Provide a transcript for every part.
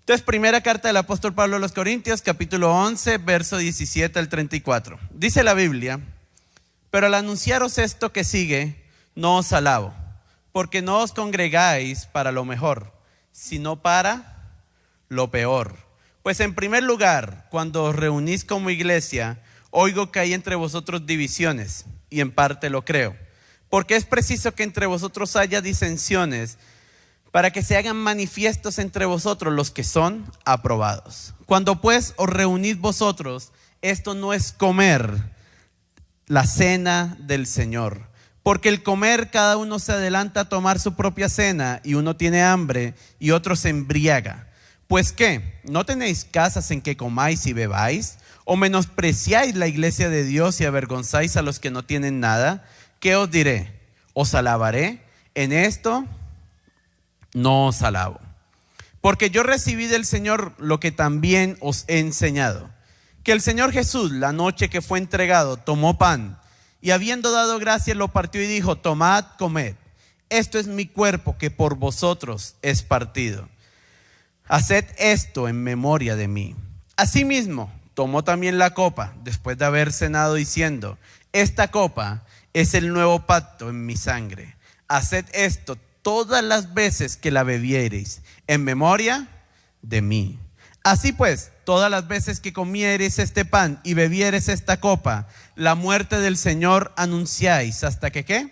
Entonces, primera carta del apóstol Pablo a los Corintios, capítulo 11, verso 17 al 34. Dice la Biblia: pero al anunciaros esto que sigue, no os alabo, porque no os congregáis para lo mejor, sino para lo peor. Pues en primer lugar, cuando os reunís como iglesia, oigo que hay entre vosotros divisiones, y en parte lo creo, porque es preciso que entre vosotros haya disensiones, para que se hagan manifiestos entre vosotros los que son aprobados. Cuando pues os reunís vosotros, esto no es comer la cena del Señor, porque el comer cada uno se adelanta a tomar su propia cena, y uno tiene hambre y otro se embriaga. Pues ¿qué? ¿No tenéis casas en que comáis y bebáis? ¿O menospreciáis la iglesia de Dios y avergonzáis a los que no tienen nada? ¿Qué os diré? ¿Os alabaré? En esto no os alabo, porque yo recibí del Señor lo que también os he enseñado, que el Señor Jesús, la noche que fue entregado, tomó pan, y habiendo dado gracias lo partió y dijo: tomad, comed, esto es mi cuerpo que por vosotros es partido. Haced esto en memoria de mí. Asimismo, tomó también la copa, después de haber cenado, diciendo: esta copa es el nuevo pacto en mi sangre. Haced esto todas las veces que la bebiereis, en memoria de mí. Así pues, todas las veces que comiereis este pan y bebiereis esta copa, la muerte del Señor anunciáis, ¿hasta que qué?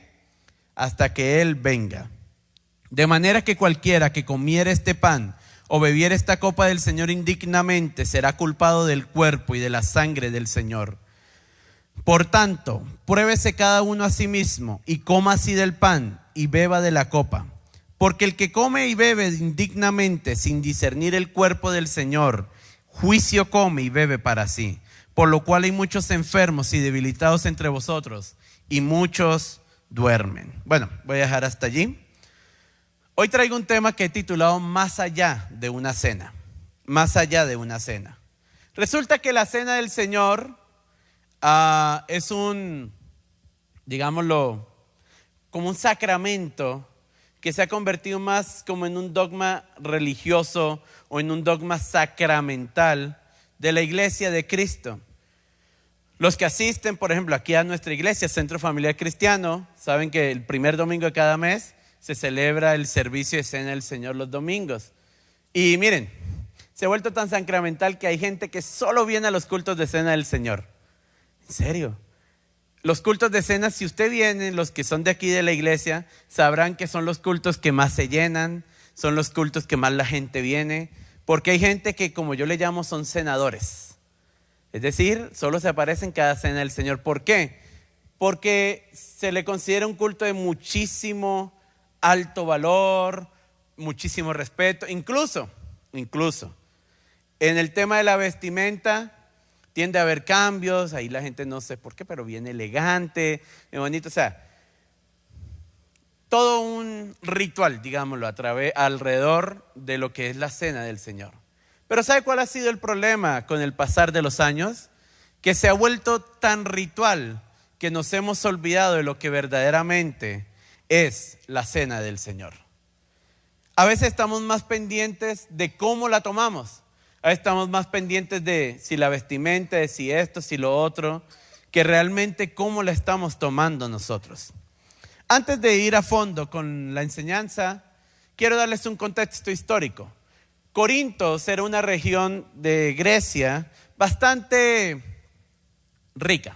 Hasta que Él venga. De manera que cualquiera que comiere este pan o bebiere esta copa del Señor indignamente será culpado del cuerpo y de la sangre del Señor. Por tanto, pruébese cada uno a sí mismo y coma así del pan y beba de la copa. Porque el que come y bebe indignamente sin discernir el cuerpo del Señor, juicio come y bebe para sí. Por lo cual hay muchos enfermos y debilitados entre vosotros, y muchos duermen. Bueno, voy a dejar hasta allí. Hoy traigo un tema que he titulado Más allá de una cena. Más allá de una cena. Resulta que la cena del Señor es digámoslo, como un sacramento que se ha convertido más como en un dogma religioso o en un dogma sacramental de la iglesia de Cristo. Los que asisten, por ejemplo, aquí a nuestra iglesia, Centro Familiar Cristiano, saben que el primer domingo de cada mes se celebra el servicio de cena del Señor los domingos. Y miren, se ha vuelto tan sacramental que hay gente que solo viene a los cultos de cena del Señor. ¿En serio? Los cultos de cena, si usted viene, los que son de aquí de la iglesia, sabrán que son los cultos que más se llenan, son los cultos que más la gente viene, porque hay gente que, como yo le llamo, son cenadores. Es decir, solo se aparecen cada cena del Señor. ¿Por qué? Porque se le considera un culto de muchísimo alto valor, muchísimo respeto, incluso en el tema de la vestimenta tiende a haber cambios. Ahí la gente no sé por qué, pero viene elegante, bien bonito. O sea, todo un ritual, digámoslo, alrededor de lo que es la cena del Señor. Pero ¿sabe cuál ha sido el problema con el pasar de los años? Que se ha vuelto tan ritual que nos hemos olvidado de lo que verdaderamente es la cena del Señor. A veces estamos más pendientes de cómo la tomamos. A veces estamos más pendientes de si la vestimenta, de si esto, si lo otro, que realmente cómo la estamos tomando nosotros. Antes de ir a fondo con la enseñanza, quiero darles un contexto histórico. Corintos era una región de Grecia bastante rica.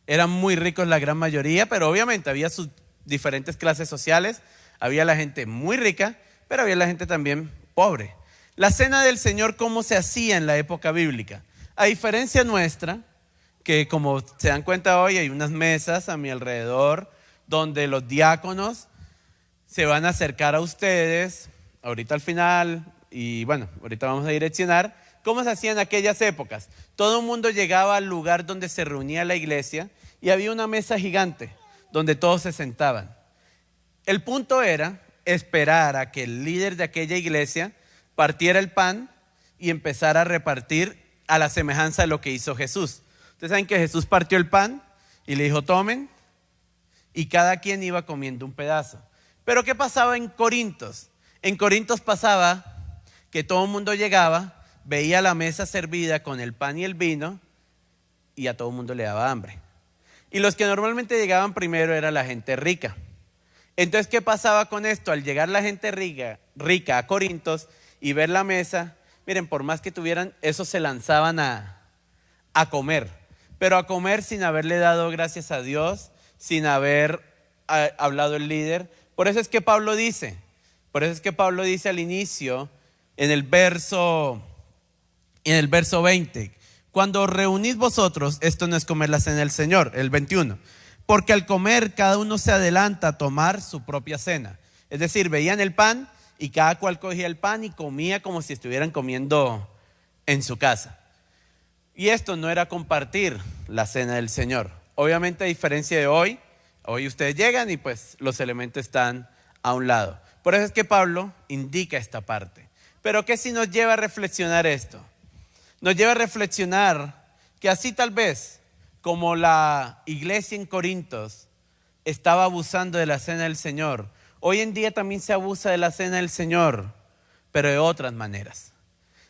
Eran muy ricos la gran mayoría, pero obviamente había sus diferentes clases sociales. Había la gente muy rica, pero había la gente también pobre. La cena del Señor, ¿cómo se hacía en la época bíblica? A diferencia nuestra, que como se dan cuenta hoy, hay unas mesas a mi alrededor donde los diáconos se van a acercar a ustedes, ahorita al final, y bueno, ahorita vamos a direccionar cómo se hacía en aquellas épocas. Todo el mundo llegaba al lugar donde se reunía la iglesia y había una mesa gigante donde todos se sentaban. El punto era esperar a que el líder de aquella iglesia partiera el pan y empezara a repartir a la semejanza de lo que hizo Jesús. Ustedes saben que Jesús partió el pan y le dijo: tomen, y cada quien iba comiendo un pedazo. Pero ¿qué pasaba en Corintos? En Corintos pasaba que todo el mundo llegaba, veía la mesa servida con el pan y el vino y a todo el mundo le daba hambre. Y los que normalmente llegaban primero era la gente rica. Entonces, ¿qué pasaba con esto? Al llegar la gente rica a Corintos y ver la mesa, miren, por más que tuvieran, esos se lanzaban a comer, pero a comer sin haberle dado gracias a Dios, sin haber hablado el líder. Por eso es que Pablo dice al inicio, en el verso 20, cuando os reunís vosotros, esto no es comer la cena del Señor, el 21, porque al comer cada uno se adelanta a tomar su propia cena. Es decir, veían el pan y cada cual cogía el pan y comía como si estuvieran comiendo en su casa. Y esto no era compartir la cena del Señor. Obviamente, a diferencia de hoy ustedes llegan y pues los elementos están a un lado. Por eso es que Pablo indica esta parte. Pero ¿qué si nos lleva a reflexionar esto? Nos lleva a reflexionar que así tal vez como la iglesia en Corintios estaba abusando de la cena del Señor, hoy en día también se abusa de la cena del Señor, pero de otras maneras.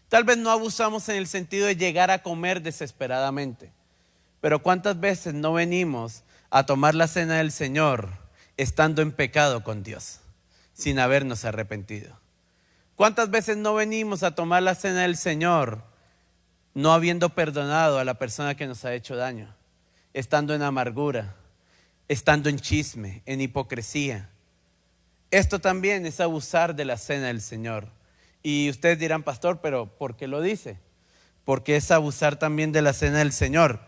Tal vez no abusamos en el sentido de llegar a comer desesperadamente, pero ¿cuántas veces no venimos a tomar la cena del Señor estando en pecado con Dios, sin habernos arrepentido? ¿Cuántas veces no venimos a tomar la cena del Señor no habiendo perdonado a la persona que nos ha hecho daño, estando en amargura, estando en chisme, en hipocresía? Esto también es abusar de la cena del Señor. Y ustedes dirán, pastor, pero ¿por qué lo dice? Porque es abusar también de la cena del Señor.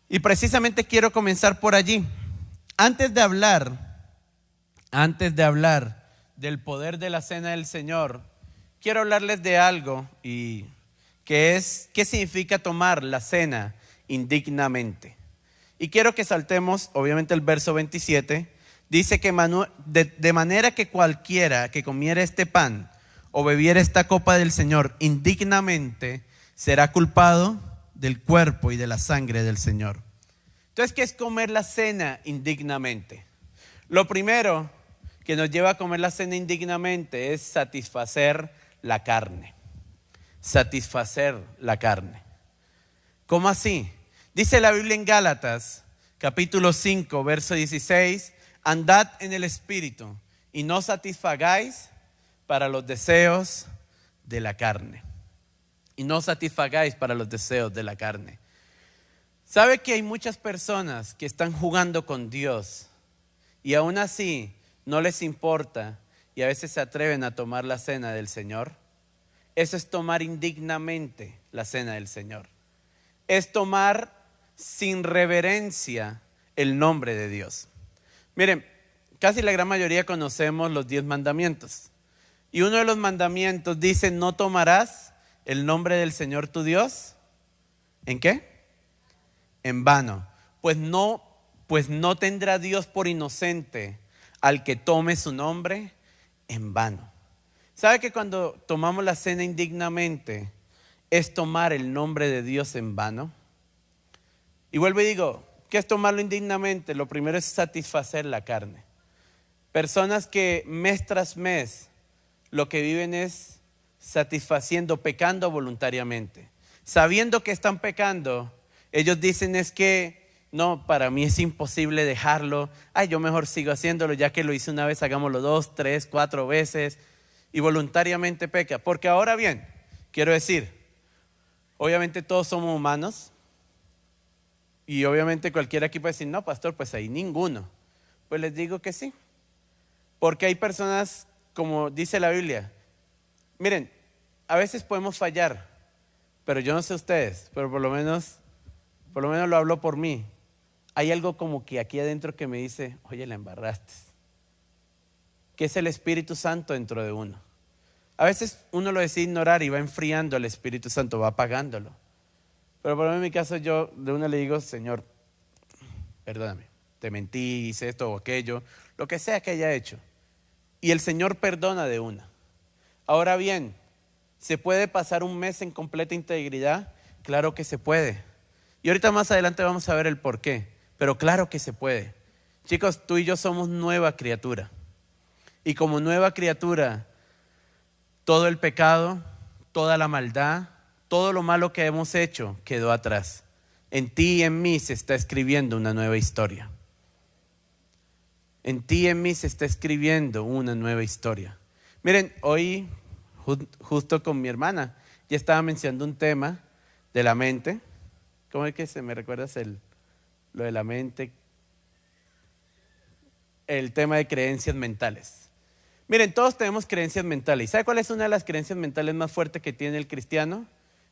Y precisamente quiero comenzar por allí. Antes de hablar del poder de la cena del Señor, quiero hablarles de algo y que es qué significa tomar la cena indignamente. Y quiero que saltemos, obviamente, el verso 27. Dice que de manera que cualquiera que comiera este pan o bebiera esta copa del Señor indignamente será culpado del cuerpo y de la sangre del Señor. Entonces, ¿qué es comer la cena indignamente? Lo primero que nos lleva a comer la cena indignamente es satisfacer la carne. Satisfacer la carne. ¿Cómo así? Dice la Biblia en Gálatas, capítulo 5, verso 16, andad en el Espíritu y no satisfagáis para los deseos de la carne. Y no satisfagáis para los deseos de la carne. ¿Sabe que hay muchas personas que están jugando con Dios y aún así no les importa y a veces se atreven a tomar la cena del Señor? Eso es tomar indignamente la cena del Señor. Es tomar sin reverencia el nombre de Dios. Miren, casi la gran mayoría conocemos los 10 mandamientos. Y uno de los mandamientos dice, no tomarás el nombre del Señor tu Dios. ¿En qué? En vano. Pues no tendrá Dios por inocente al que tome su nombre en vano. ¿Sabe que cuando tomamos la cena indignamente es tomar el nombre de Dios en vano? Y vuelvo y digo, ¿qué es tomarlo indignamente? Lo primero es satisfacer la carne. Personas que mes tras mes lo que viven es satisfaciendo, pecando voluntariamente. Sabiendo que están pecando, ellos dicen es que no, para mí es imposible dejarlo. Ay, yo mejor sigo haciéndolo, ya que lo hice una vez, hagámoslo 2, 3, 4 veces. Y voluntariamente peca. Porque ahora bien, quiero decir, obviamente todos somos humanos. Y obviamente cualquiera aquí puede decir, no, pastor, pues ahí ninguno. Pues les digo que sí. Porque hay personas, como dice la Biblia, miren, a veces podemos fallar, pero yo no sé ustedes, pero por lo menos lo hablo por mí. Hay algo como que aquí adentro que me dice, oye, la embarraste. Que es el Espíritu Santo dentro de uno. A veces uno lo decide ignorar y va enfriando al Espíritu Santo, va apagándolo. Pero por lo menos en mi caso yo de una le digo, Señor, perdóname, te mentí, hice esto o aquello, lo que sea que haya hecho. Y el Señor perdona de una. Ahora bien, ¿se puede pasar un mes en completa integridad? Claro que se puede. Y ahorita más adelante vamos a ver el por qué. Pero claro que se puede. Chicos, tú y yo somos nueva criatura. Y como nueva criatura, Todo el pecado, toda la maldad, todo lo malo que hemos hecho quedó atrás. En ti y en mí se está escribiendo una nueva historia. En ti y en mí se está escribiendo una nueva historia. Miren, hoy justo con mi hermana ya estaba mencionando un tema de la mente. ¿Cómo es que se me recuerdas lo de la mente? El tema de creencias mentales. Miren, todos tenemos creencias mentales. ¿Y sabe cuál es una de las creencias mentales más fuertes que tiene el cristiano?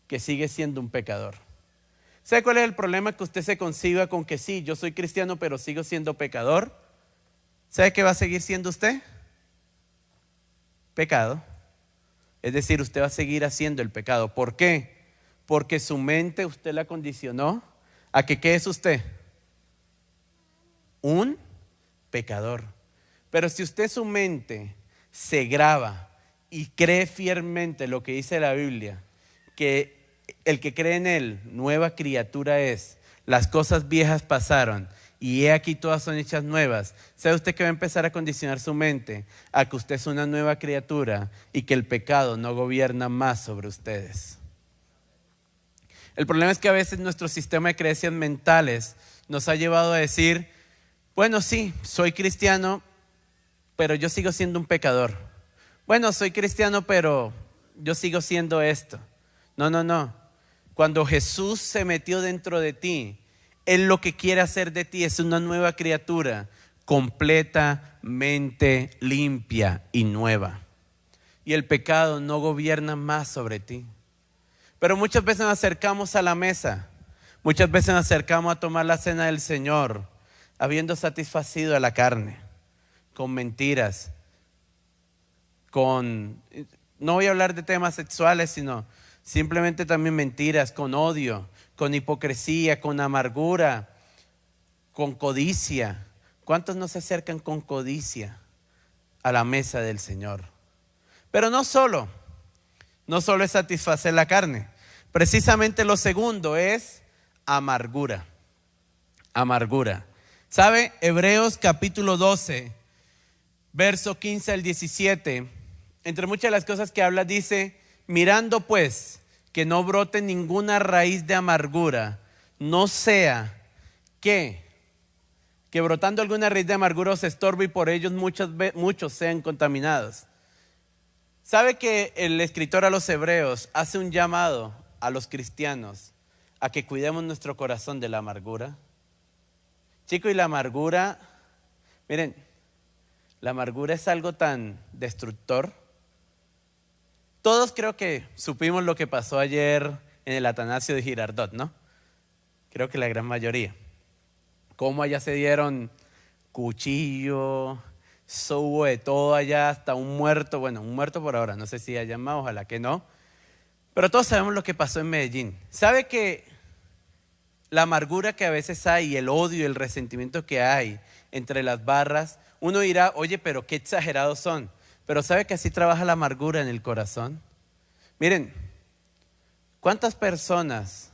Que sigue siendo un pecador. ¿Sabe cuál es el problema? Que usted se conciba con que sí, yo soy cristiano, pero sigo siendo pecador. ¿Sabe qué va a seguir siendo usted? Pecado. Es decir, usted va a seguir haciendo el pecado. ¿Por qué? Porque su mente usted la condicionó a que ¿qué es usted? Un pecador. Pero si usted su mente se graba y cree fielmente lo que dice la Biblia, que el que cree en él, nueva criatura es, las cosas viejas pasaron y he aquí todas son hechas nuevas. ¿Sabe usted que va a empezar a condicionar su mente a que usted es una nueva criatura y que el pecado no gobierna más sobre ustedes? El problema es que a veces nuestro sistema de creencias mentales nos ha llevado a decir, bueno, sí, soy cristiano, pero yo sigo siendo un pecador. Bueno, soy cristiano, pero yo sigo siendo esto. No. Cuando Jesús se metió dentro de ti, Él lo que quiere hacer de ti es una nueva criatura, completamente limpia y nueva. Y el pecado no gobierna más sobre ti. Pero muchas veces nos acercamos a la mesa, muchas veces nos acercamos a tomar la cena del Señor, habiendo satisfacido a la carne, con mentiras, no voy a hablar de temas sexuales, sino simplemente también mentiras, con odio, con hipocresía, con amargura, con codicia. ¿Cuántos no se acercan con codicia a la mesa del Señor? Pero no solo es satisfacer la carne. Precisamente lo segundo es amargura. Amargura. ¿Sabe? Hebreos capítulo 12, verso 15 al 17, entre muchas de las cosas que habla dice, mirando pues que no brote ninguna raíz de amargura, no sea que brotando alguna raíz de amargura os estorbe y por ellos muchos sean contaminados. ¿Sabe que el escritor a los Hebreos hace un llamado a los cristianos a que cuidemos nuestro corazón de la amargura? Chicos, y la amargura, miren, la amargura es algo tan destructor. Todos creo que supimos lo que pasó ayer en el Atanasio de Girardot, ¿no? Creo que la gran mayoría. Cómo allá se dieron cuchillo, hubo de todo allá, hasta un muerto, bueno, un muerto por ahora, no sé si haya más, ojalá que no. Pero todos sabemos lo que pasó en Medellín. ¿Sabe que la amargura que a veces hay, el odio, el resentimiento que hay entre las barras, uno dirá, oye, pero qué exagerados son? Pero ¿sabe que así trabaja la amargura en el corazón? Miren, ¿cuántas personas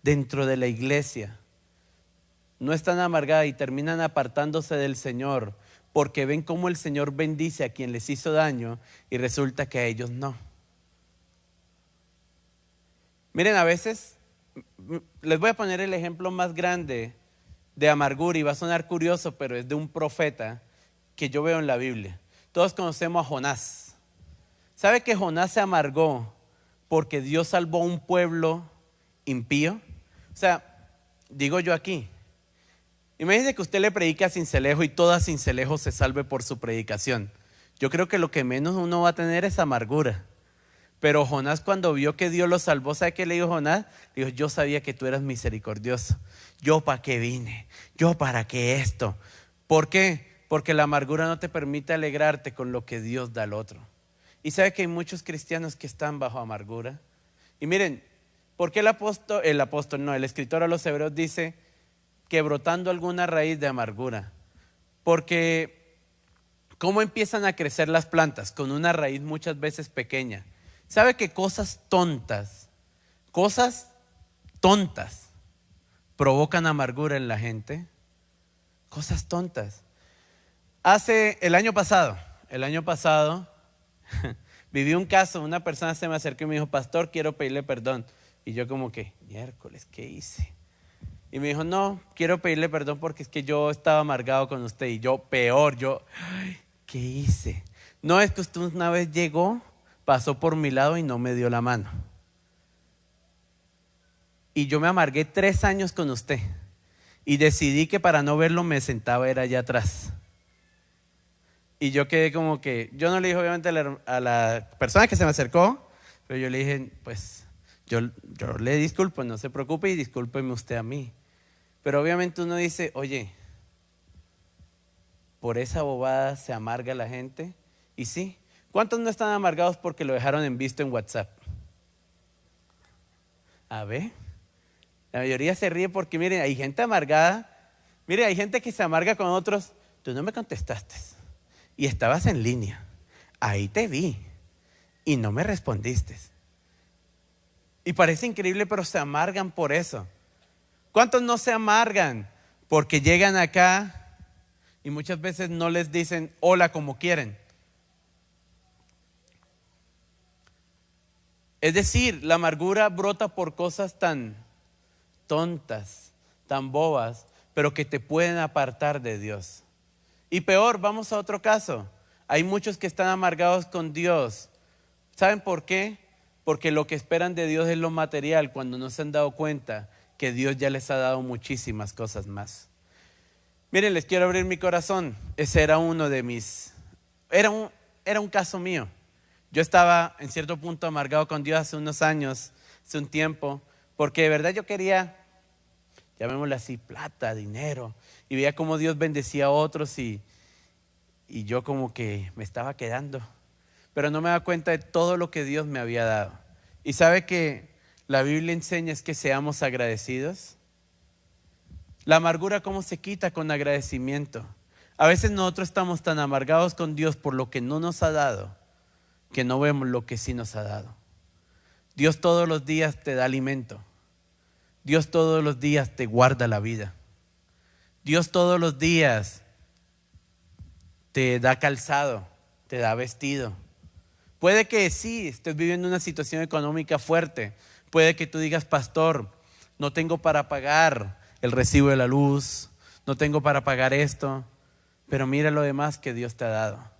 dentro de la iglesia no están amargadas y terminan apartándose del Señor porque ven cómo el Señor bendice a quien les hizo daño y resulta que a ellos no? Miren, a veces, les voy a poner el ejemplo más grande de amargura y va a sonar curioso, pero es de un profeta que yo veo en la Biblia. Todos conocemos a Jonás. ¿Sabe que Jonás se amargó porque Dios salvó a un pueblo impío? O sea, digo yo aquí, imagínese que usted le predica a Sincelejo y toda Sincelejo se salve por su predicación. Yo creo que lo que menos uno va a tener es amargura. Pero Jonás, cuando vio que Dios lo salvó, ¿sabe qué le dijo Jonás? Le dijo, yo sabía que tú eras misericordioso. ¿Yo para qué vine? ¿Yo para qué esto? ¿Por qué? Porque la amargura no te permite alegrarte con lo que Dios da al otro. Y sabe que hay muchos cristianos que están bajo amargura. Y miren, ¿por qué el escritor a los Hebreos dice que brotando alguna raíz de amargura? Porque ¿cómo empiezan a crecer las plantas? Con una raíz muchas veces pequeña. ¿Sabe que cosas tontas provocan amargura en la gente? Cosas tontas. El año pasado, Viví un caso, una persona se me acercó y me dijo, pastor, quiero pedirle perdón. Y yo como que, miércoles, ¿qué hice? Y me dijo, no, quiero pedirle perdón porque es que yo estaba amargado con usted. Y yo, peor, ay, ¿qué hice? No, es que usted una vez llegó, pasó por mi lado y no me dio la mano. Y yo me amargué 3 años con usted. Y decidí que para no verlo me sentaba era allá atrás. Y yo quedé como que, yo no le dije obviamente a la persona que se me acercó, pero yo le dije, pues yo le disculpo, no se preocupe y discúlpeme usted a mí. Pero obviamente uno dice, oye, por esa bobada se amarga la gente. Y sí, ¿cuántos no están amargados porque lo dejaron en visto en WhatsApp? A ver, la mayoría se ríe porque miren, hay gente amargada. Mire, hay gente que se amarga con otros. Tú no me contestaste y estabas en línea. Ahí te vi y no me respondiste. Y parece increíble, pero se amargan por eso. ¿Cuántos no se amargan porque llegan acá y muchas veces no les dicen hola como quieren? Es decir, la amargura brota por cosas tan tontas, tan bobas, pero que te pueden apartar de Dios. Y peor, vamos a otro caso. Hay muchos que están amargados con Dios. ¿Saben por qué? Porque lo que esperan de Dios es lo material, cuando no se han dado cuenta que Dios ya les ha dado muchísimas cosas más. Miren, les quiero abrir mi corazón. Ese era uno de mis... Era un caso mío. Yo estaba en cierto punto amargado con Dios hace unos años, hace un tiempo, porque de verdad yo quería, llamémosle así, plata, dinero, y veía cómo Dios bendecía a otros y yo como que me estaba quedando, pero no me daba cuenta de todo lo que Dios me había dado. Y sabe que la Biblia enseña es que seamos agradecidos. La amargura, ¿cómo se quita? Con agradecimiento. A veces nosotros estamos tan amargados con Dios por lo que no nos ha dado, que no vemos lo que sí nos ha dado. Dios todos los días te da alimento. Dios todos los días te guarda la vida. Dios todos los días te da calzado, te da vestido. Puede que sí, estés viviendo una situación económica fuerte. Puede que tú digas, pastor, no tengo para pagar el recibo de la luz, no tengo para pagar esto, pero mira lo demás que Dios te ha dado.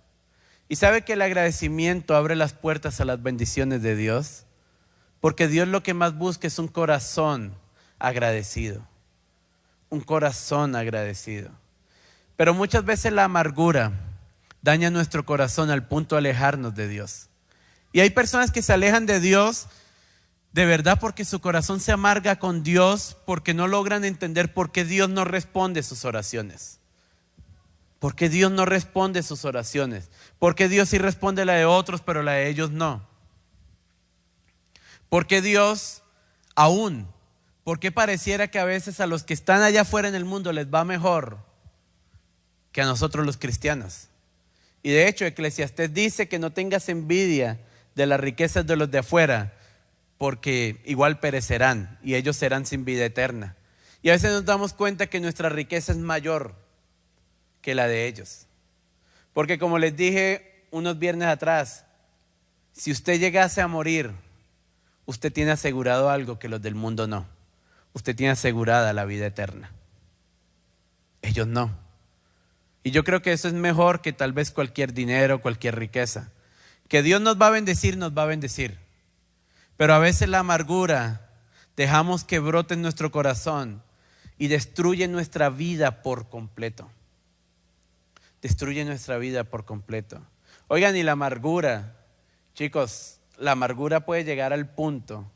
Y sabe que el agradecimiento abre las puertas a las bendiciones de Dios, porque Dios lo que más busca es un corazón agradecido, un corazón agradecido. Pero muchas veces la amargura daña nuestro corazón al punto de alejarnos de Dios. Y hay personas que se alejan de Dios de verdad porque su corazón se amarga con Dios, porque no logran entender por qué Dios no responde sus oraciones. Porque Dios no responde sus oraciones. Porque Dios sí responde la de otros, pero la de ellos no. Porque Dios aún, porque pareciera que a veces a los que están allá afuera en el mundo les va mejor que a nosotros los cristianos. Y de hecho Eclesiastés dice que no tengas envidia de las riquezas de los de afuera, porque igual perecerán y ellos serán sin vida eterna. Y a veces nos damos cuenta que nuestra riqueza es mayor que la de ellos. Porque como les dije unos viernes atrás, si usted llegase a morir, usted tiene asegurado algo que los del mundo no. Usted tiene asegurada la vida eterna. Ellos no. Y yo creo que eso es mejor que tal vez cualquier dinero, cualquier riqueza. Que Dios nos va a bendecir, nos va a bendecir. Pero a veces la amargura dejamos que brote en nuestro corazón y destruye nuestra vida por completo. Destruye nuestra vida por completo. Oigan, y la amargura, chicos, la amargura puede llegar al punto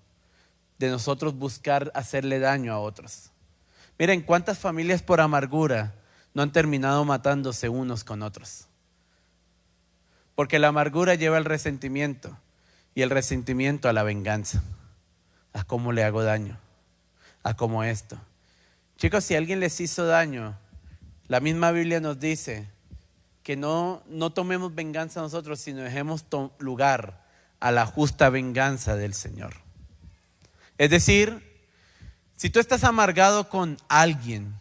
de nosotros buscar hacerle daño a otros. Miren, cuántas familias por amargura no han terminado matándose unos con otros. Porque la amargura lleva al resentimiento y el resentimiento a la venganza. A cómo le hago daño, a cómo esto. Chicos, si alguien les hizo daño, la misma Biblia nos dice que no tomemos venganza nosotros, sino dejemos lugar a la justa venganza del Señor. Es decir, si tú estás amargado con alguien,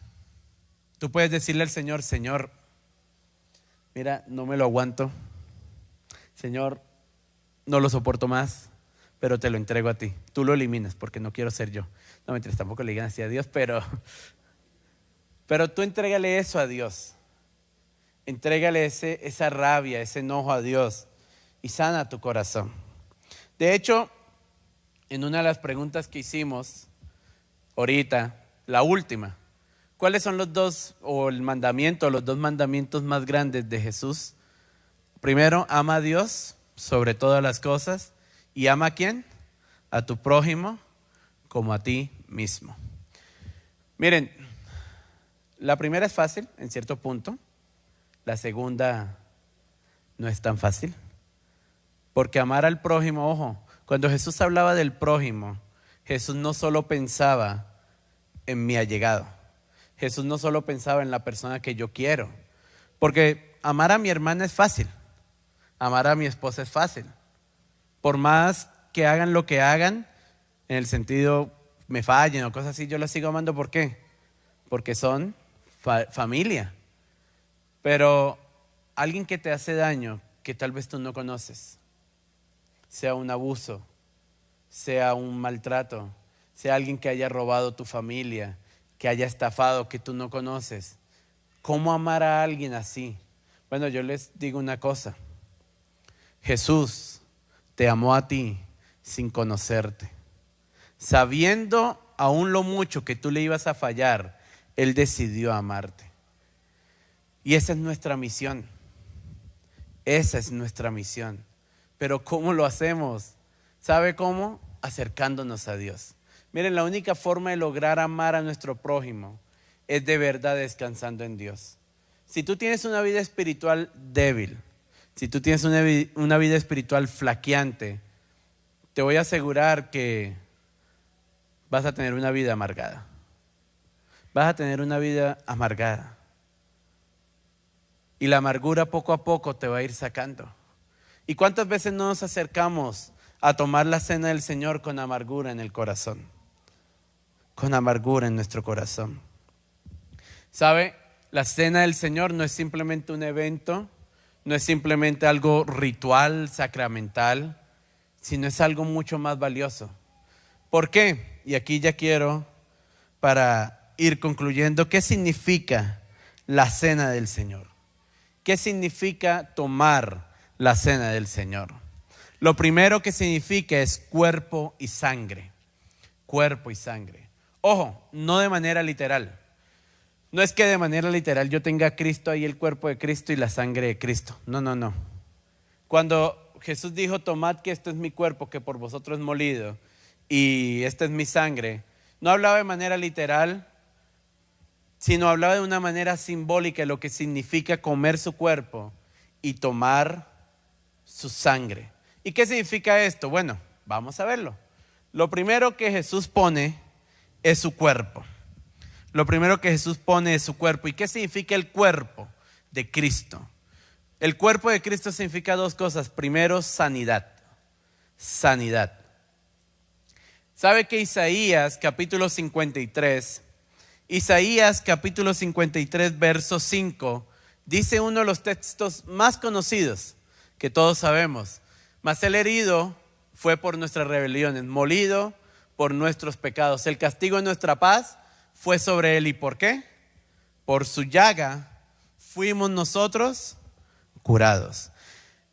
tú puedes decirle al Señor, Señor, mira, no me lo aguanto. Señor, no lo soporto más, pero te lo entrego a ti. Tú lo eliminas porque no quiero ser yo. No, mientras tampoco le digan así a Dios, pero tú entrégale eso a Dios. Entrégale esa rabia, ese enojo a Dios y sana tu corazón. De hecho, en una de las preguntas que hicimos ahorita, la última, ¿cuáles son los dos mandamientos más grandes de Jesús? Primero, ama a Dios sobre todas las cosas y ama a ¿quién? A tu prójimo como a ti mismo. Miren, la primera es fácil en cierto punto, la segunda no es tan fácil, porque amar al prójimo, ojo, cuando Jesús hablaba del prójimo, Jesús no solo pensaba en mi allegado, Jesús no solo pensaba en la persona que yo quiero, porque amar a mi hermana es fácil, amar a mi esposa es fácil, por más que hagan lo que hagan, en el sentido me fallen o cosas así, yo la sigo amando. ¿Por qué? Porque son familia. Pero alguien que te hace daño, que tal vez tú no conoces, sea un abuso, sea un maltrato, sea alguien que haya robado tu familia, que haya estafado, que tú no conoces, ¿cómo amar a alguien así? Bueno, yo les digo una cosa, Jesús te amó a ti sin conocerte, sabiendo aún lo mucho que tú le ibas a fallar, Él decidió amarte. Y esa es nuestra misión. Esa es nuestra misión. Pero ¿cómo lo hacemos? ¿Sabe cómo? Acercándonos a Dios. Miren, la única forma de lograr amar a nuestro prójimo es de verdad descansando en Dios. Si tú tienes una vida espiritual débil, si tú tienes una vida espiritual flaqueante, te voy a asegurar que vas a tener una vida amargada. Vas a tener una vida amargada. Y la amargura poco a poco te va a ir sacando. ¿Y cuántas veces no nos acercamos a tomar la cena del Señor con amargura en el corazón? Con amargura en nuestro corazón. ¿Sabe? La cena del Señor no es simplemente un evento, no es simplemente algo ritual, sacramental, sino es algo mucho más valioso. ¿Por qué? Y aquí ya quiero, para ir concluyendo, ¿qué significa la cena del Señor? ¿Qué significa tomar la cena del Señor? Lo primero que significa es cuerpo y sangre. Cuerpo y sangre. Ojo, no de manera literal. No es que de manera literal yo tenga a Cristo ahí, el cuerpo de Cristo y la sangre de Cristo. No, no, no. Cuando Jesús dijo, tomad que esto es mi cuerpo que por vosotros es molido y esta es mi sangre, no hablaba de manera literal, sino hablaba de una manera simbólica de lo que significa comer su cuerpo y tomar su sangre. ¿Y qué significa esto? Bueno, vamos a verlo. Lo primero que Jesús pone es su cuerpo. Lo primero que Jesús pone es su cuerpo. ¿Y qué significa el cuerpo de Cristo? El cuerpo de Cristo significa dos cosas. Primero, sanidad. Sanidad. ¿Sabe que Isaías capítulo 53 verso 5 dice uno de los textos más conocidos que todos sabemos? Mas el herido fue por nuestras rebeliones, molido por nuestros pecados. El castigo de nuestra paz fue sobre él. ¿Y por qué? Por su llaga fuimos nosotros curados.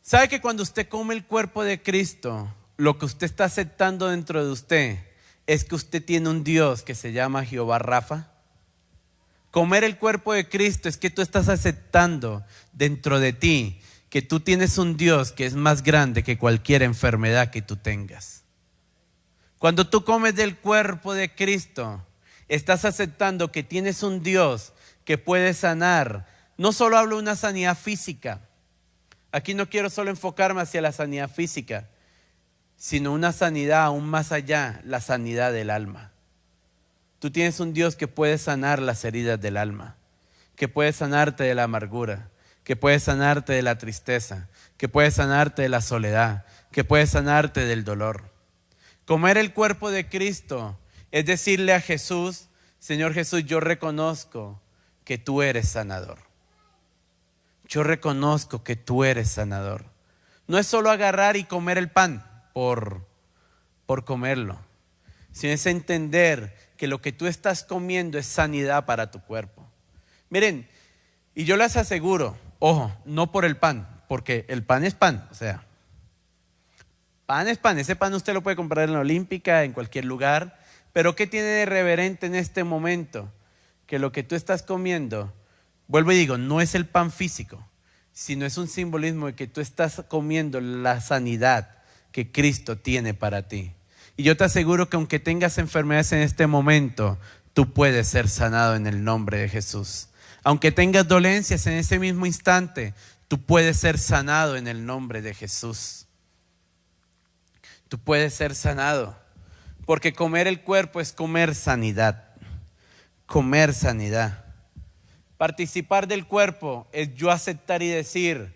¿Sabe que cuando usted come el cuerpo de Cristo, lo que usted está aceptando dentro de usted es que usted tiene un Dios que se llama Jehová Rafa? Comer el cuerpo de Cristo es que tú estás aceptando dentro de ti que tú tienes un Dios que es más grande que cualquier enfermedad que tú tengas. Cuando tú comes del cuerpo de Cristo, estás aceptando que tienes un Dios que puede sanar. No solo hablo de una sanidad física. Aquí no quiero solo enfocarme hacia la sanidad física, sino una sanidad aún más allá, la sanidad del alma. Tú tienes un Dios que puede sanar las heridas del alma, que puede sanarte de la amargura, que puede sanarte de la tristeza, que puede sanarte de la soledad, que puede sanarte del dolor. Comer el cuerpo de Cristo es decirle a Jesús, Señor Jesús, yo reconozco que tú eres sanador. Yo reconozco que tú eres sanador. no es solo agarrar y comer el pan por comerlo, sino es entender que lo que tú estás comiendo es sanidad para tu cuerpo. Miren, y yo les aseguro, ojo, no por el pan, porque el pan es pan, o sea, pan es pan. Ese pan usted lo puede comprar en la Olímpica, en cualquier lugar, pero ¿qué tiene de reverente en este momento? Que lo que tú estás comiendo, vuelvo y digo, no es el pan físico, sino es un simbolismo de que tú estás comiendo la sanidad que Cristo tiene para ti. Y yo te aseguro que aunque tengas enfermedades en este momento, tú puedes ser sanado en el nombre de Jesús. Aunque tengas dolencias en ese mismo instante, tú puedes ser sanado en el nombre de Jesús. Tú puedes ser sanado, porque comer el cuerpo es comer sanidad. Comer sanidad. Participar del cuerpo es yo aceptar y decir,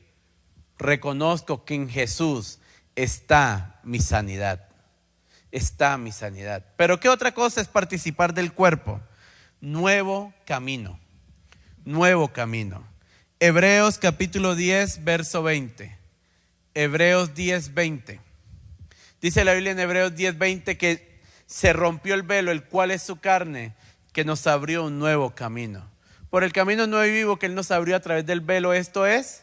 reconozco que en Jesús está mi sanidad. Está mi sanidad. Pero ¿qué otra cosa es participar del cuerpo? Nuevo camino. Nuevo camino. Hebreos capítulo 10, verso 20. Hebreos 10, 20. Dice la Biblia en Hebreos 10, 20 que se rompió el velo, el cual es su carne, que nos abrió un nuevo camino. Por el camino nuevo y vivo que Él nos abrió a través del velo, esto es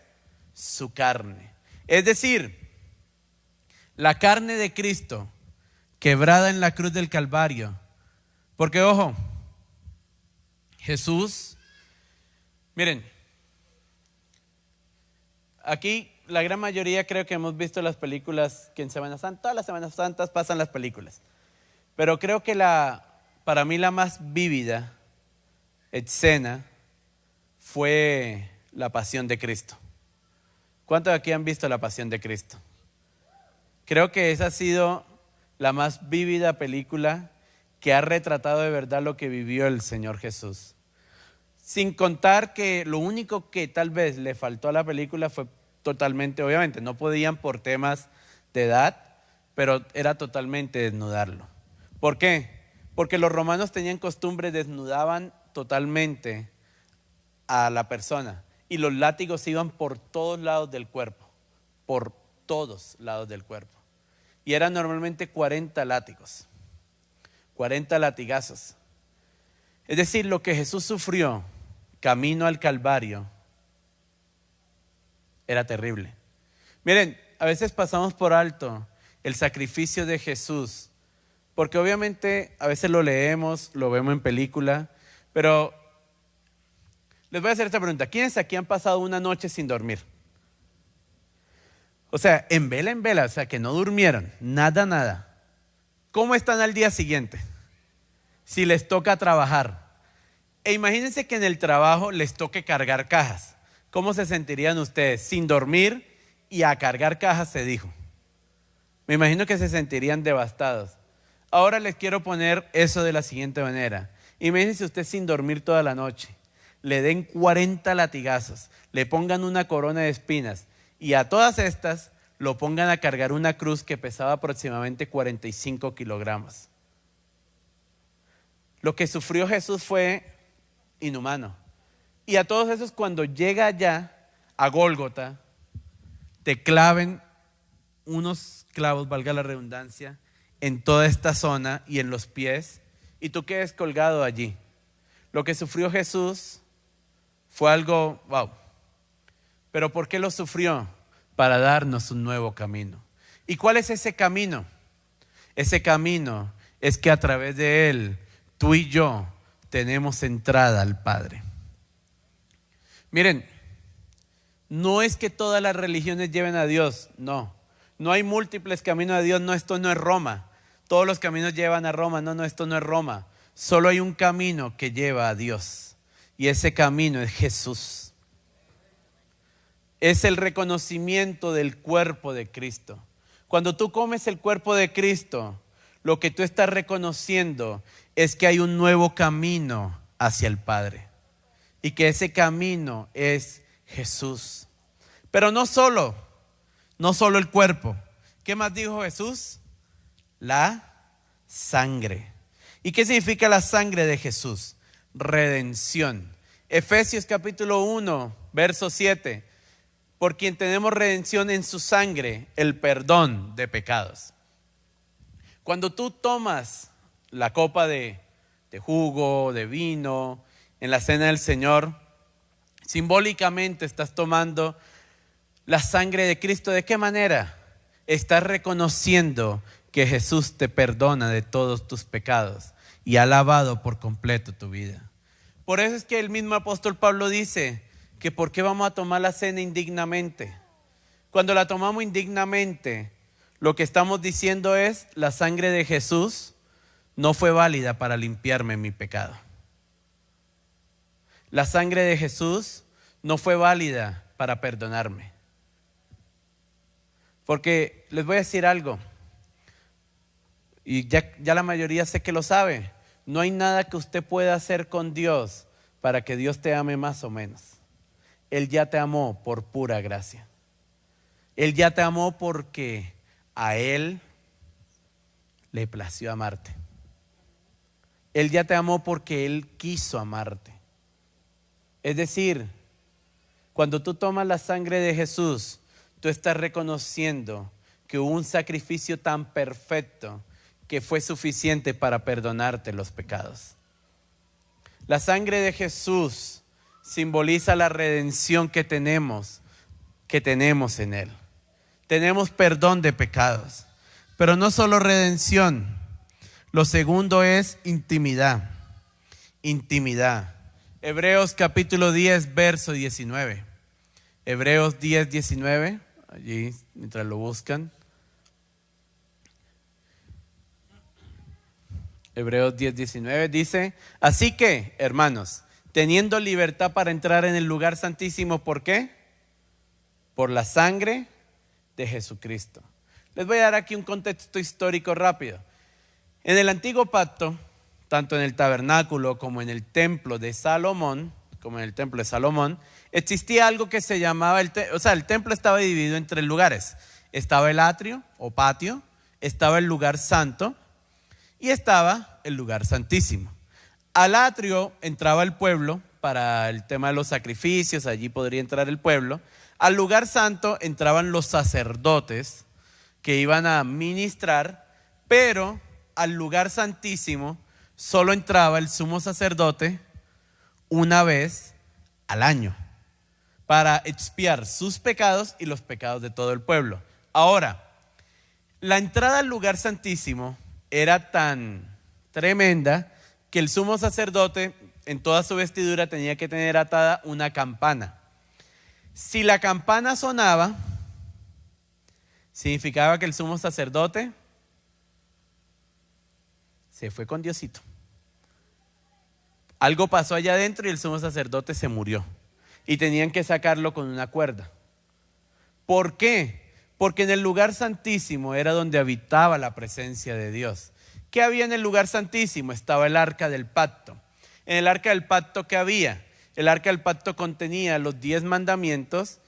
su carne. Es decir, la carne de Cristo quebrada en la cruz del Calvario. Porque ojo, Jesús, miren, aquí la gran mayoría creo que hemos visto las películas que en Semana Santa, todas las Semanas Santas pasan las películas. Pero creo que para mí la más vívida escena fue la Pasión de Cristo. ¿Cuántos de aquí han visto la Pasión de Cristo? Creo que esa ha sido la más vívida película que ha retratado de verdad lo que vivió el Señor Jesús. Sin contar que lo único que tal vez le faltó a la película fue totalmente, obviamente, no podían por temas de edad, pero era totalmente desnudarlo. ¿Por qué? Porque los romanos tenían costumbre, desnudaban totalmente a la persona y los látigos iban por todos lados del cuerpo, por todos lados del cuerpo. Y eran normalmente 40 látigos, 40 latigazos. Es decir, lo que Jesús sufrió camino al Calvario era terrible. Miren, a veces pasamos por alto el sacrificio de Jesús, porque obviamente a veces lo leemos, lo vemos en película, pero les voy a hacer esta pregunta. ¿Quiénes aquí han pasado una noche sin dormir? O sea, en vela, o sea, que no durmieron, nada. ¿Cómo están al día siguiente? Si les toca trabajar. E imagínense que en el trabajo les toque cargar cajas. ¿Cómo se sentirían ustedes? Sin dormir y a cargar cajas, se dijo. Me imagino que se sentirían devastados. Ahora les quiero poner eso de la siguiente manera. Imagínense usted sin dormir toda la noche. Le den 40 latigazos, le pongan una corona de espinas y a todas estas lo pongan a cargar una cruz que pesaba aproximadamente 45 kilogramos. Lo que sufrió Jesús fue inhumano. Y a todos esos, cuando llega allá a Gólgota, te claven unos clavos, valga la redundancia, en toda esta zona y en los pies, y tú quedes colgado allí. Lo que sufrió Jesús fue algo, wow. ¿Pero por qué lo sufrió? Para darnos un nuevo camino. ¿Y cuál es ese camino? Ese camino es que a través de Él, tú y yo tenemos entrada al Padre. Miren, no es que todas las religiones lleven a Dios, no. No hay múltiples caminos a Dios, no, esto no es Roma. Todos los caminos llevan a Roma, no, esto no es Roma. Solo hay un camino que lleva a Dios y ese camino es Jesús. Es el reconocimiento del cuerpo de Cristo. Cuando tú comes el cuerpo de Cristo, lo que tú estás reconociendo es que hay un nuevo camino hacia el Padre y que ese camino es Jesús. Pero no solo el cuerpo. ¿Qué más dijo Jesús? La sangre. ¿Y qué significa la sangre de Jesús? Redención. Efesios capítulo 1, verso 7. por quien tenemos redención en su sangre, el perdón de pecados. Cuando tú tomas la copa de jugo, de vino, en la cena del Señor, simbólicamente estás tomando la sangre de Cristo. ¿De qué manera? Estás reconociendo que Jesús te perdona de todos tus pecados y ha lavado por completo tu vida. Por eso es que el mismo apóstol Pablo dice que ¿por qué vamos a tomar la cena indignamente? Cuando la tomamos indignamente, lo que estamos diciendo es: la sangre de Jesús no fue válida para limpiarme mi pecado. La sangre de Jesús no fue válida para perdonarme. Porque les voy a decir algo, y ya la mayoría sé que lo sabe: no hay nada que usted pueda hacer con Dios para que Dios te ame más o menos. Él ya te amó por pura gracia. Él ya te amó porque a Él le plació amarte. Él ya te amó porque Él quiso amarte. Es decir, cuando tú tomas la sangre de Jesús, tú estás reconociendo que hubo un sacrificio tan perfecto que fue suficiente para perdonarte los pecados. La sangre de Jesús simboliza la redención que tenemos en Él. Tenemos perdón de pecados, pero no solo redención. Lo segundo es intimidad. Intimidad. Hebreos capítulo 10, verso 19. Hebreos 10, 19. Allí, mientras lo buscan. Hebreos 10, 19 dice: así que, hermanos, teniendo libertad para entrar en el lugar santísimo, ¿por qué? Por la sangre de Jesucristo. Les voy a dar aquí un contexto histórico rápido. En el antiguo pacto, tanto en el tabernáculo como en el templo de Salomón, existía algo que se llamaba el templo estaba dividido en 3 lugares. Estaba el atrio o patio, estaba el lugar santo y estaba el lugar santísimo. Al atrio entraba el pueblo para el tema de los sacrificios, allí podría entrar el pueblo. Al lugar santo entraban los sacerdotes que iban a ministrar, pero al lugar santísimo solo entraba el sumo sacerdote una vez al año para expiar sus pecados y los pecados de todo el pueblo. Ahora, la entrada al lugar santísimo era tan tremenda que el sumo sacerdote en toda su vestidura tenía que tener atada una campana. Si la campana sonaba, significaba que el sumo sacerdote se fue con Diosito. Algo pasó allá adentro y el sumo sacerdote se murió. Y tenían que sacarlo con una cuerda. ¿Por qué? Porque en el lugar santísimo era donde habitaba la presencia de Dios. ¿Qué había en el lugar santísimo? Estaba el arca del pacto. En el arca del pacto, ¿qué había? El arca del pacto contenía los 10 mandamientos,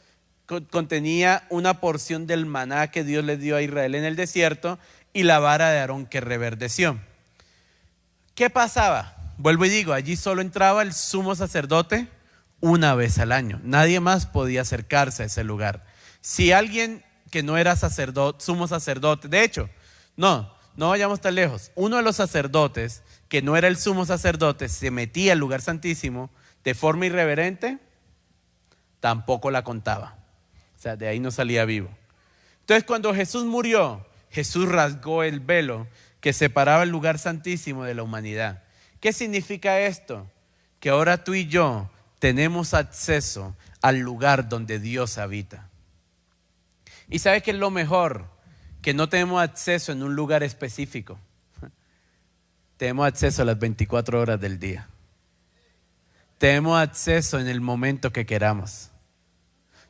contenía una porción del maná que Dios le dio a Israel en el desierto y la vara de Aarón que reverdeció. ¿Qué pasaba? Vuelvo y digo, allí solo entraba el sumo sacerdote una vez al año. Nadie más podía acercarse a ese lugar. Si alguien que no era sacerdote, sumo sacerdote, de hecho, no vayamos tan lejos. Uno de los sacerdotes que no era el sumo sacerdote se metía al lugar santísimo de forma irreverente, tampoco la contaba. O sea, de ahí no salía vivo. Entonces, cuando Jesús murió, Jesús rasgó el velo que separaba el lugar santísimo de la humanidad. ¿Qué significa esto? Que ahora tú y yo tenemos acceso al lugar donde Dios habita. ¿Y sabes qué es lo mejor? Que no tenemos acceso en un lugar específico. Tenemos acceso a las 24 horas del día. Tenemos acceso en el momento que queramos.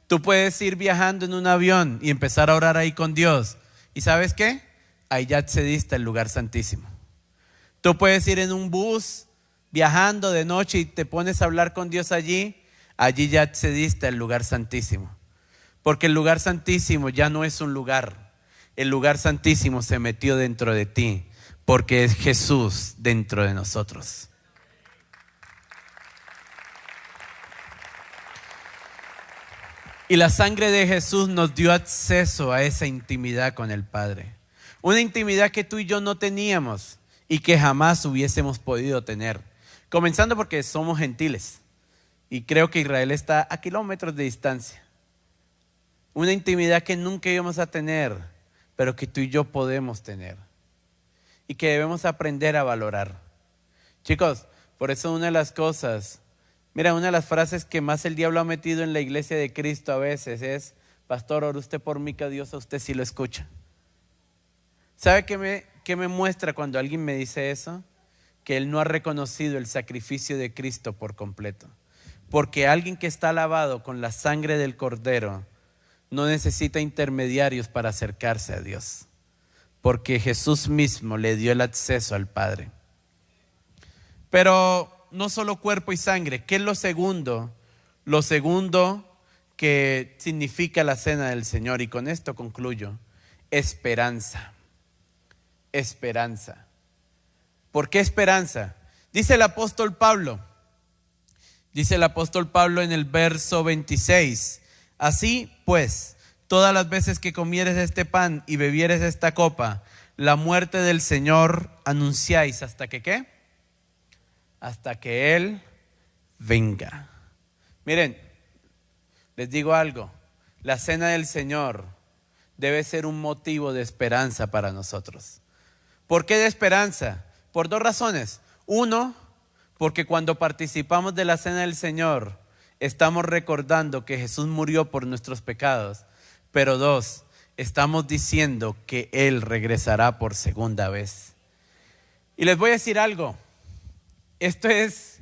Tú puedes ir viajando en un avión y empezar a orar ahí con Dios. ¿Y sabes qué? Ahí ya accediste al lugar santísimo. Tú puedes ir en un bus viajando de noche y te pones a hablar con Dios allí. Allí ya accediste al lugar santísimo. Porque el lugar santísimo ya no es un lugar. El lugar santísimo se metió dentro de ti. Porque es Jesús dentro de nosotros. Y la sangre de Jesús nos dio acceso a esa intimidad con el Padre. Una intimidad que tú y yo no teníamos y que jamás hubiésemos podido tener. Comenzando porque somos gentiles. Y creo que Israel está a kilómetros de distancia. Una intimidad que nunca íbamos a tener, pero que tú y yo podemos tener. Y que debemos aprender a valorar. Chicos, por eso una de las cosas, mira, una de las frases que más el diablo ha metido en la iglesia de Cristo a veces es: pastor, ore usted por mí, que Dios a usted sí lo escucha. ¿Sabe qué me muestra cuando alguien me dice eso? Que él no ha reconocido el sacrificio de Cristo por completo. Porque alguien que está lavado con la sangre del Cordero no necesita intermediarios para acercarse a Dios. Porque Jesús mismo le dio el acceso al Padre. Pero no solo cuerpo y sangre. ¿Qué es lo segundo? Lo segundo que significa la cena del Señor, y con esto concluyo: esperanza. Esperanza. ¿Por qué esperanza? Dice el apóstol Pablo en el verso 26: así pues, todas las veces que comieres este pan y bebieres esta copa, la muerte del Señor anunciáis hasta que ¿qué? Hasta que Él venga. Miren, les digo algo: la cena del Señor debe ser un motivo de esperanza para nosotros. ¿Por qué de esperanza? Por dos razones. Uno, porque cuando participamos de la cena del Señor, estamos recordando que Jesús murió por nuestros pecados. Pero dos, estamos diciendo que Él regresará por segunda vez. Y les voy a decir algo: esto es,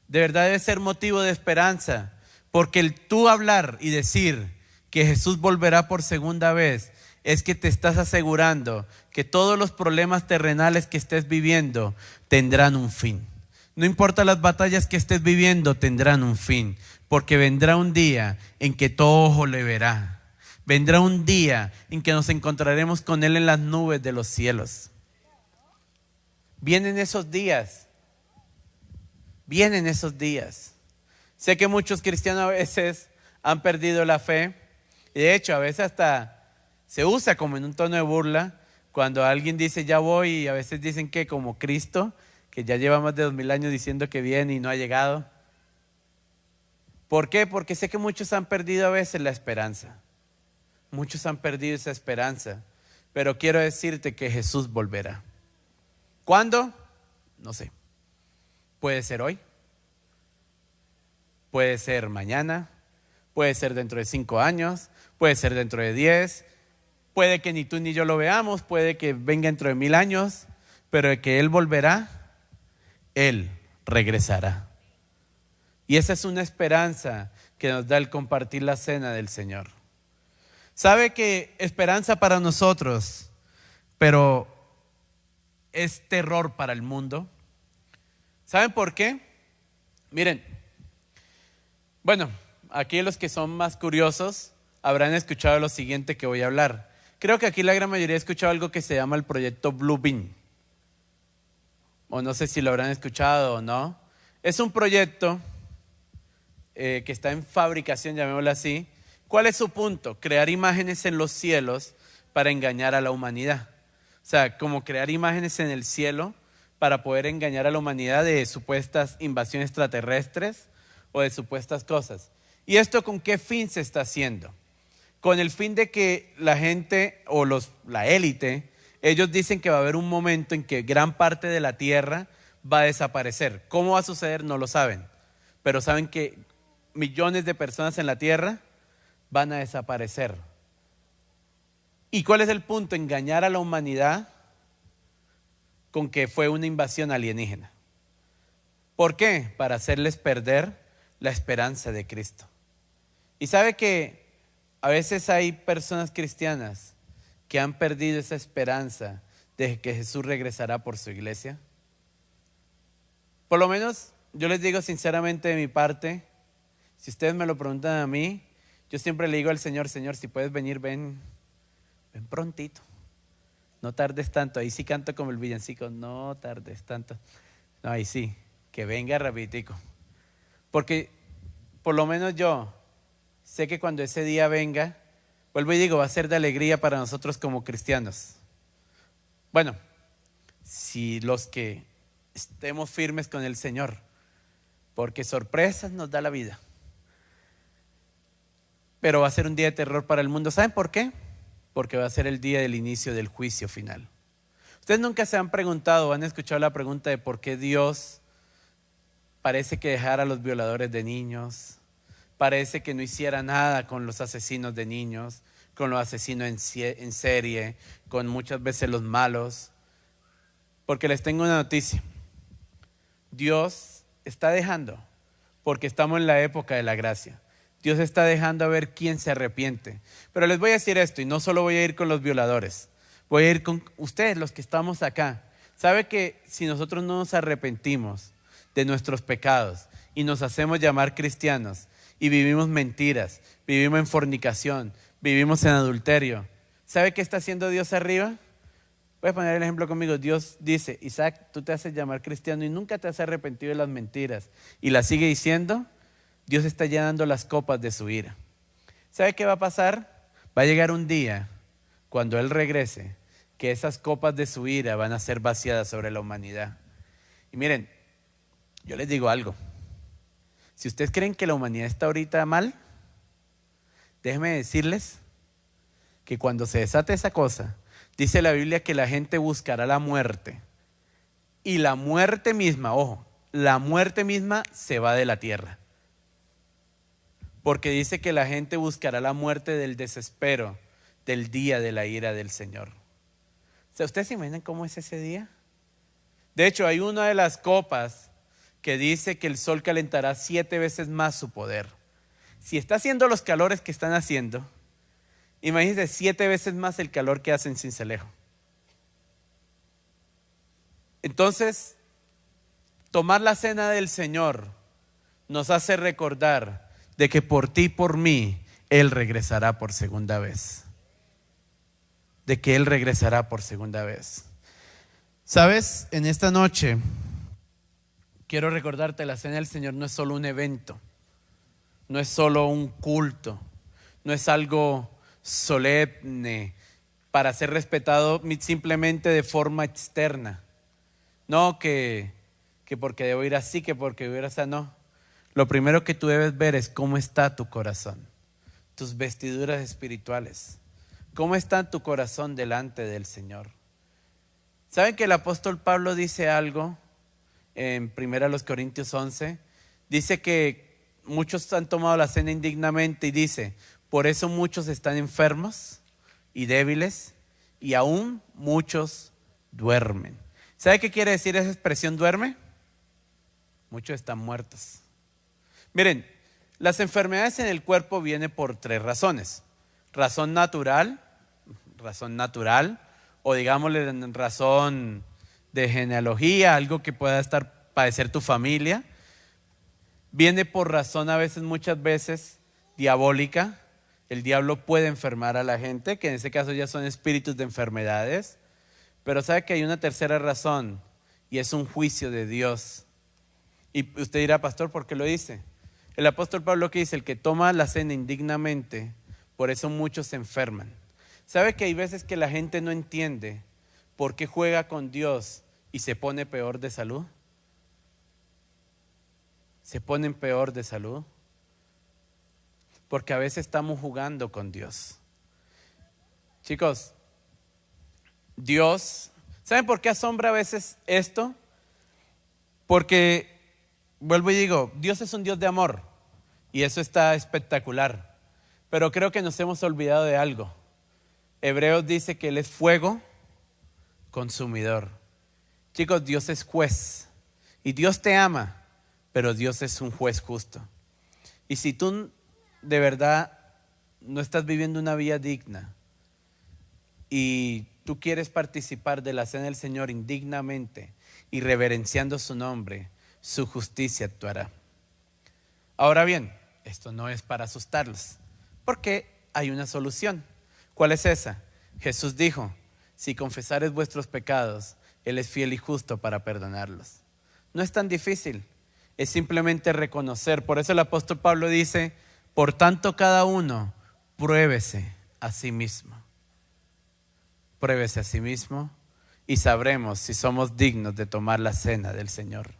de verdad debe ser motivo de esperanza, porque el tú hablar y decir que Jesús volverá por segunda vez, es que te estás asegurando que todos los problemas terrenales que estés viviendo tendrán un fin. No importa las batallas que estés viviendo, tendrán un fin, porque vendrá un día en que todo ojo le verá. Vendrá un día en que nos encontraremos con Él en las nubes de los cielos. Vienen esos días. Vienen esos días. Sé que muchos cristianos a veces han perdido la fe. Y de hecho, a veces hasta se usa como en un tono de burla cuando alguien dice ya voy, y a veces dicen que como Cristo, que ya lleva más de 2000 años diciendo que viene y no ha llegado. ¿Por qué? Porque sé que muchos han perdido a veces la esperanza. Muchos han perdido esa esperanza. Pero quiero decirte que Jesús volverá. ¿Cuándo? No sé. Puede ser hoy. Puede ser mañana. Puede ser dentro de 5 años. Puede ser dentro de 10. Puede que ni tú ni yo lo veamos. Puede que venga dentro de 1000 años. Pero de que Él volverá, Él regresará. Y esa es una esperanza que nos da el compartir la cena del Señor. ¿Sabe que esperanza para nosotros, pero es terror para el mundo? ¿Saben por qué? Miren, bueno, aquí los que son más curiosos habrán escuchado lo siguiente que voy a hablar. Creo que aquí la gran mayoría ha escuchado algo que se llama el proyecto Blue Beam. O no sé si lo habrán escuchado o no. Es un proyecto que está en fabricación, llamémoslo así. ¿Cuál es su punto? Crear imágenes en los cielos para engañar a la humanidad. O sea, como crear imágenes en el cielo para poder engañar a la humanidad de supuestas invasiones extraterrestres o de supuestas cosas. ¿Y esto con qué fin se está haciendo? Con el fin de que la gente o la élite, ellos dicen que va a haber un momento en que gran parte de la tierra va a desaparecer. ¿Cómo va a suceder? No lo saben. Pero saben que millones de personas en la tierra van a desaparecer. ¿Y cuál es el punto? Engañar a la humanidad con que fue una invasión alienígena. ¿Por qué? Para hacerles perder la esperanza de Cristo. Y sabe que a veces hay personas cristianas que han perdido esa esperanza de que Jesús regresará por su iglesia. Por lo menos yo les digo sinceramente de mi parte, si ustedes me lo preguntan a mí, yo siempre le digo al Señor: Señor, si puedes venir, ven prontito, no tardes tanto. Ahí sí canto como el villancico: no tardes tanto. No, ahí sí, que venga rapidito. Porque por lo menos yo sé que cuando ese día venga, vuelvo y digo, va a ser de alegría para nosotros como cristianos. Bueno, si los que estemos firmes con el Señor, porque sorpresas nos da la vida. Pero va a ser un día de terror para el mundo. ¿Saben por qué? Porque va a ser el día del inicio del juicio final. Ustedes nunca se han preguntado o han escuchado la pregunta de por qué Dios parece que dejara a los violadores de niños, parece que no hiciera nada con los asesinos de niños, con los asesinos en serie, con muchas veces los malos. Porque les tengo una noticia. Dios está dejando, porque estamos en la época de la gracia. Dios está dejando a ver quién se arrepiente. Pero les voy a decir esto, y no solo voy a ir con los violadores, voy a ir con ustedes, los que estamos acá. ¿Sabe que si nosotros no nos arrepentimos de nuestros pecados y nos hacemos llamar cristianos y vivimos mentiras, vivimos en fornicación, vivimos en adulterio, ¿sabe qué está haciendo Dios arriba? Voy a poner el ejemplo conmigo. Dios dice: Isaac, tú te haces llamar cristiano y nunca te has arrepentido de las mentiras, y la sigue diciendo. Dios está llenando las copas de su ira. ¿Sabe qué va a pasar? Va a llegar un día, cuando Él regrese, que esas copas de su ira van a ser vaciadas sobre la humanidad. Y miren, yo les digo algo. Si ustedes creen que la humanidad está ahorita mal, déjenme decirles que cuando se desate esa cosa, dice la Biblia que la gente buscará la muerte. Y la muerte misma, ojo, la muerte misma se va de la tierra. Porque dice que la gente buscará la muerte del desespero, del día de la ira del Señor. O sea, ¿ustedes se imaginan cómo es ese día? De hecho, hay una de las copas que dice que el sol calentará 7 veces más su poder. Si está haciendo los calores que están haciendo, imagínense 7 veces más el calor que hace en Sincelejo. Entonces, tomar la cena del Señor nos hace recordar de que por ti y por mí Él regresará por segunda vez. De que Él regresará por segunda vez. ¿Sabes? En esta noche quiero recordarte, la cena del Señor no es solo un evento, no es solo un culto, no es algo solemne para ser respetado simplemente de forma externa. No que porque debo ir así, que porque debo ir así, no. Lo primero que tú debes ver es cómo está tu corazón, tus vestiduras espirituales. ¿Cómo está tu corazón delante del Señor? ¿Saben que el apóstol Pablo dice algo en 1 Corintios 11? Dice que muchos han tomado la cena indignamente y dice: por eso muchos están enfermos y débiles y aún muchos duermen. ¿Sabe qué quiere decir esa expresión duerme? Muchos están muertos. Miren, las enfermedades en el cuerpo vienen por 3 razones. Razón natural, o digámosle razón de genealogía, algo que pueda padecer tu familia. Viene por razón muchas veces diabólica. El diablo puede enfermar a la gente, que en ese caso ya son espíritus de enfermedades. Pero sabe que hay una tercera razón, y es un juicio de Dios. Y usted dirá: pastor, ¿por qué lo dice? El apóstol Pablo que dice: el que toma la cena indignamente, por eso muchos se enferman. ¿Sabe que hay veces que la gente no entiende por qué juega con Dios y se pone peor de salud? Se ponen peor de salud porque a veces estamos jugando con Dios. Chicos, Dios, ¿saben por qué asombra a veces esto? Porque, vuelvo y digo, Dios es un Dios de amor y eso está espectacular. Pero creo que nos hemos olvidado de algo. Hebreos dice que Él es fuego consumidor. Chicos, Dios es juez y Dios te ama, pero Dios es un juez justo. Y si tú de verdad no estás viviendo una vida digna y tú quieres participar de la cena del Señor indignamente y reverenciando su nombre, su justicia actuará. Ahora bien, esto no es para asustarlos, porque hay una solución. ¿Cuál es esa? Jesús dijo: si confesares vuestros pecados, Él es fiel y justo para perdonarlos. No es tan difícil, es simplemente reconocer. Por eso el apóstol Pablo dice: Por tanto, cada uno pruébese a sí mismo. Pruébese a sí mismo y sabremos si somos dignos de tomar la cena del Señor.